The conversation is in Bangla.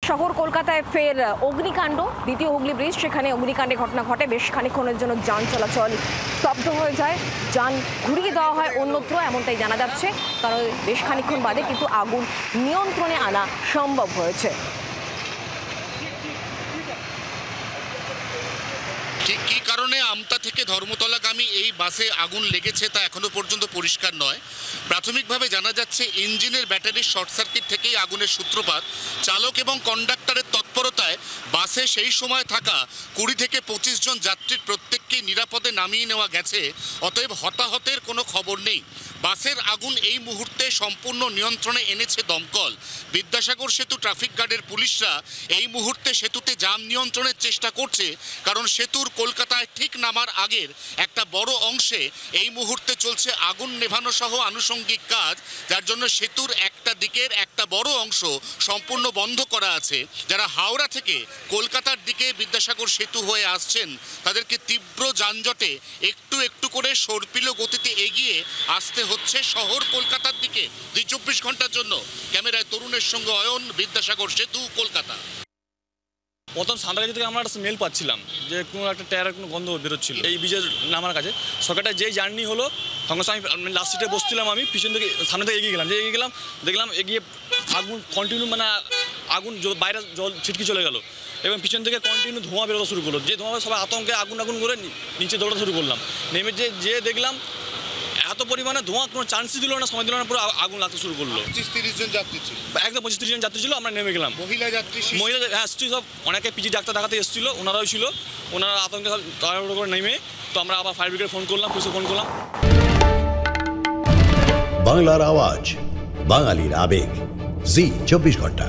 শহর কলকাতায় ফের অগ্নিকাণ্ড, দ্বিতীয় হুগলি ব্রিজ, সেখানে অগ্নিকাণ্ডে ঘটনা ঘটে। বেশ খানিকক্ষণের জন্য যান চলাচল স্তব্ধ হয়ে যায়, যান ঘুরিয়ে দেওয়া হয় অন্যত্র, এমনটাই জানা যাচ্ছে। কারণ বেশ খানিকক্ষণ বাদে কিন্তু আগুন নিয়ন্ত্রণে আনা সম্ভব হয়েছে। ঠিক কী কারণে আমতা থেকে ধর্মতলাগামী এই বাসে আগুন লেগেছে তা এখনো পর্যন্ত পরিষ্কার নয়। প্রাথমিকভাবে জানা যাচ্ছে ইঞ্জিনের ব্যাটারির শর্ট সার্কিট থেকেই আগুনের সূত্রপাত। চালক এবং কন্ডাক্টরের তৎপরতায় বাসে সেই সময় থাকা 20 থেকে 25 জন যাত্রীর প্রত্যেককেই নিরাপদে নামিয়ে নেওয়া গেছে। অতএব হতাহতের কোনো খবর নেই। বাসের আগুন এই মুহূর্তে সম্পূর্ণ নিয়ন্ত্রণে এনেছে দমকল। বিদ্যাসাগর সেতু ট্রাফিক গার্ডের পুলিশরা এই মুহূর্তে সেতুতে যান নিয়ন্ত্রণের চেষ্টা করছে, কারণ সেতুর কলকাতায় ঠিক নামার আগের একটা বড় অংশে এই মুহূর্তে চলছে আগুন নেভানো সহ আনুষঙ্গিক কাজ, যার জন্য সেতুর একটা দিকের একটা বড় অংশ সম্পূর্ণ বন্ধ করা আছে। যারা হাওড়া থেকে কলকাতার দিকে বিদ্যাসাগর সেতু হয়ে আসছেন তাদেরকে তীব্র যানজটে একটু একটু করে সর্পিল গতিতে এগিয়ে আসতে হচ্ছে শহর কলকাতার দিকে। 24 ঘন্টার জন্য ক্যামেরায় তরুণের সঙ্গে অয়ন, বিদ্যাসাগর সেতু, কলকাতা। প্রথম সান্তাগাছি থেকে আমরা একটা স্মেল পাচ্ছিলাম যে কোনো একটা টায়ারের কোনো গন্ধ বেরোচ্ছিল এই ব্রিজের নামার কাছে। সকালটা যেই জার্নি হলো সঙ্গে সঙ্গে আমি লাস্ট সিটে বসছিলাম, আমি পিছন থেকে সামনে থেকে এগিয়ে গেলাম, দেখলাম এগিয়ে আগুন কন্টিনিউ, মানে আগুন বাইরে জল ছিটকি চলে গেল এবং পিছন থেকে কন্টিনিউ ধোঁয়া বেরোতে শুরু করলো। যে ধোঁয়া সবাই আতঙ্কে আগুন করে নিচে দৌড়াতে শুরু করলাম। নেমে যে দেখলাম এত পরিমাণে ধোঁয়া, কোনো চান্সই দিল না, সময় দিল না, পুরো আগুন লাগতে শুরু করলো। 25-30 জন যাত্রী ছিল, একদম 25-30 জন যাত্রী ছিল। আমরা নেমে গেলাম। মহিলা, হ্যাঁ, সব অনেকে পিজি ডাক্তার দেখাতে এসেছিল, ওনারাও ছিল। ওনারা আতঙ্কে সব তাড়াহুড়ো করে নেমে, তো আমরা আবার ফায়ার ব্রিগেড ফোন করলাম, পুলিশে ফোন করলাম। বাংলার আওয়াজ, বাঙালির আবেগ, জি 24 ঘন্টা।